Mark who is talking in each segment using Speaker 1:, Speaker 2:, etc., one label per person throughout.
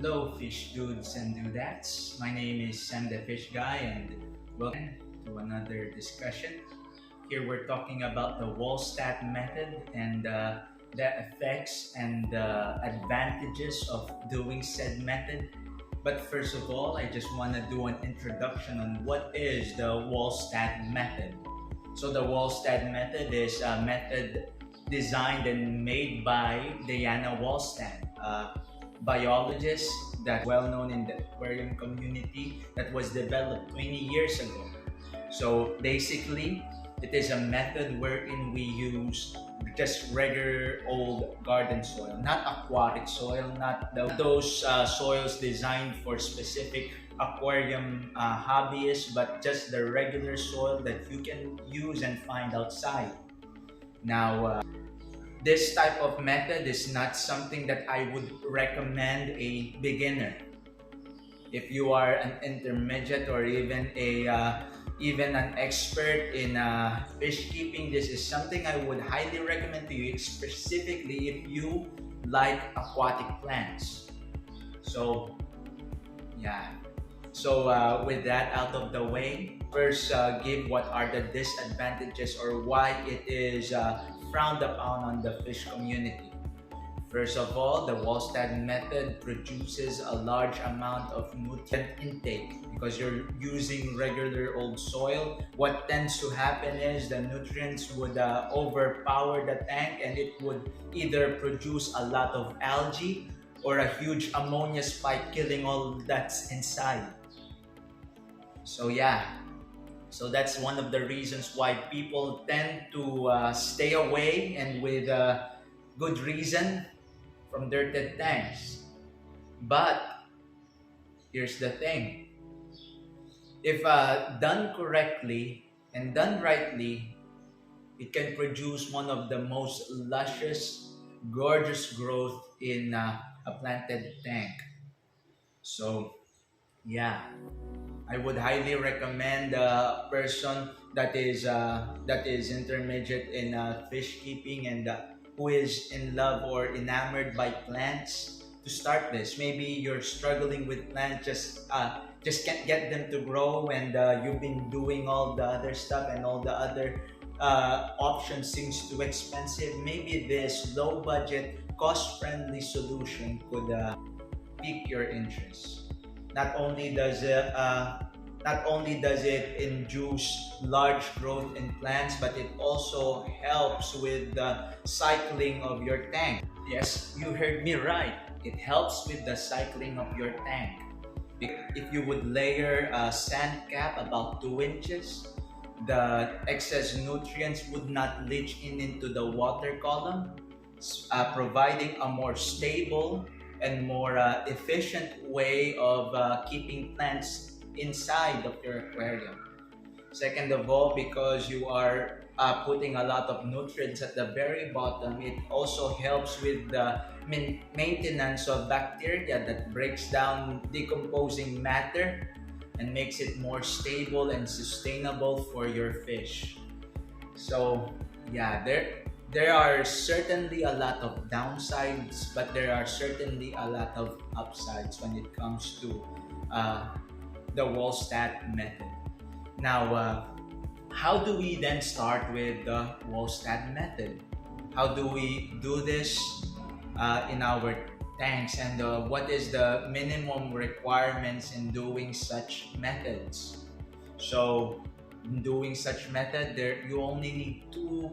Speaker 1: Hello, fish dudes and dudettes. My name is Sam the Fish Guy, and welcome to another discussion. Here we're talking about the Walstad method and the effects and the advantages of doing said method. But first of all, I just want to do an introduction on what is the Walstad method. So the Walstad method is a method designed and made by Diana Walstad, a biologist that well known in the aquarium community that was developed 20 years ago. So basically, it is a method wherein we use just regular old garden soil, not aquatic soil, not those soils designed for specific aquarium hobbyists, but just the regular soil that you can use and find outside. Now, this type of method is not something that I would recommend a beginner. If you are an intermediate or even an expert in fish keeping, this is something I would highly recommend to you, specifically if you like aquatic plants. So, yeah. So with that out of the way, first give what are the disadvantages or why it is frowned upon on the fish community. First of all, the Walstad method produces a large amount of nutrient intake because you're using regular old soil. What tends to happen is the nutrients would overpower the tank, and it would either produce a lot of algae or a huge ammonia spike, killing all that's inside. So yeah, so that's one of the reasons why people tend to stay away, and with good reason, from dirted tanks. But here's the thing. If done correctly and done rightly, it can produce one of the most luscious, gorgeous growth in a planted tank. So yeah, I would highly recommend a person that is intermediate in fish keeping and who is in love or enamored by plants to start this. Maybe you're struggling with plants, just can't get them to grow, and you've been doing all the other stuff, and all the other options seems too expensive. Maybe this low budget, cost friendly solution could pique your interest. Not only does it induce large growth in plants, but it also helps with the cycling of your tank. Yes, you heard me right. It helps with the cycling of your tank. If you would layer a sand cap about 2 inches, the excess nutrients would not leach into the water column, providing a more stable and more efficient way of keeping plants inside of your aquarium. Second of all, because you are putting a lot of nutrients at the very bottom, it also helps with the maintenance of bacteria that breaks down decomposing matter and makes it more stable and sustainable for your fish. So yeah, there are certainly a lot of downsides, but there are certainly a lot of upsides when it comes to the Walstad method. Now, how do we then start with the Walstad method? How do we do this in our tanks, and what is the minimum requirements in doing such methods? So, in doing such method, you only need 2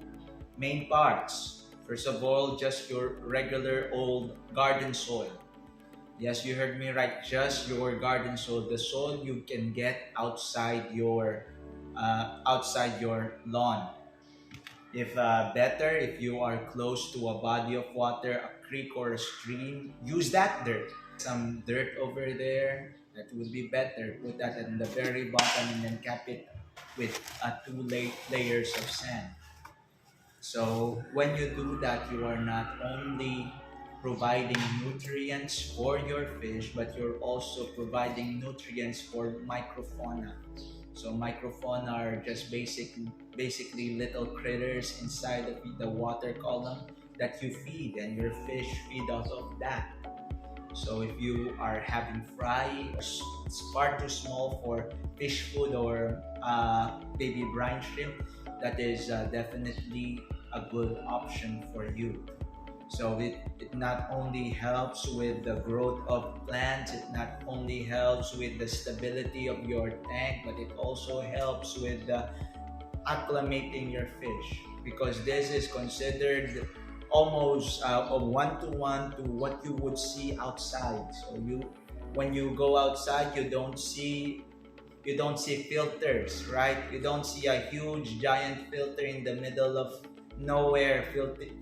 Speaker 1: main parts. First of all, just your regular old garden soil. Yes, you heard me right, just your garden soil, the soil you can get outside your lawn. If better, if you are close to a body of water, a creek or a stream, use that dirt. Some dirt over there, that would be better. Put that in the very bottom and then cap it with 2 layers of sand. So when you do that, you are not only providing nutrients for your fish, but you're also providing nutrients for microfauna. So microfauna are just basically little critters inside of the water column that you feed, and your fish feed off of that. So if you are having fry, it's far too small for fish food or baby brine shrimp, that is definitely a good option for you. So it not only helps with the growth of plants, it not only helps with the stability of your tank, but it also helps with acclimating your fish, because this is considered almost a one-to-one to what you would see outside. So when you go outside, you don't see filters, right? You don't see a huge giant filter in the middle of nowhere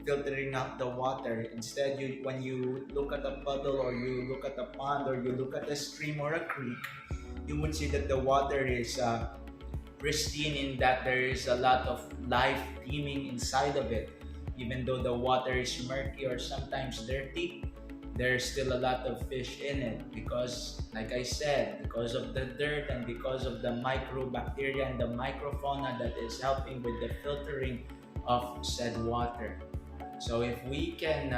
Speaker 1: filtering out the water. Instead, when you look at a puddle, or you look at a pond, or you look at a stream or a creek, you would see that the water is pristine, in that there is a lot of life teeming inside of it. Even though the water is murky or sometimes dirty, there's still a lot of fish in it, because, like I said, because of the dirt and because of the microbacteria and the microfauna that is helping with the filtering of said water. So if we can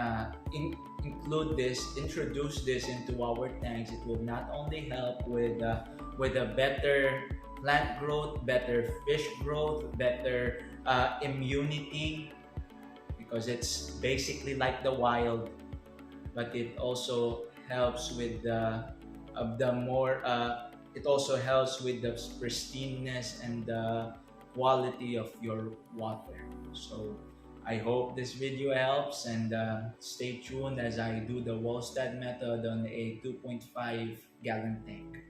Speaker 1: introduce this into our tanks, it will not only help with a better plant growth, better fish growth, better immunity, because it's basically like the wild, but it also helps with the more it also helps with the pristineness and the quality of your water. So I hope this video helps, and stay tuned as I do the Walstad method on a 2.5 gallon tank.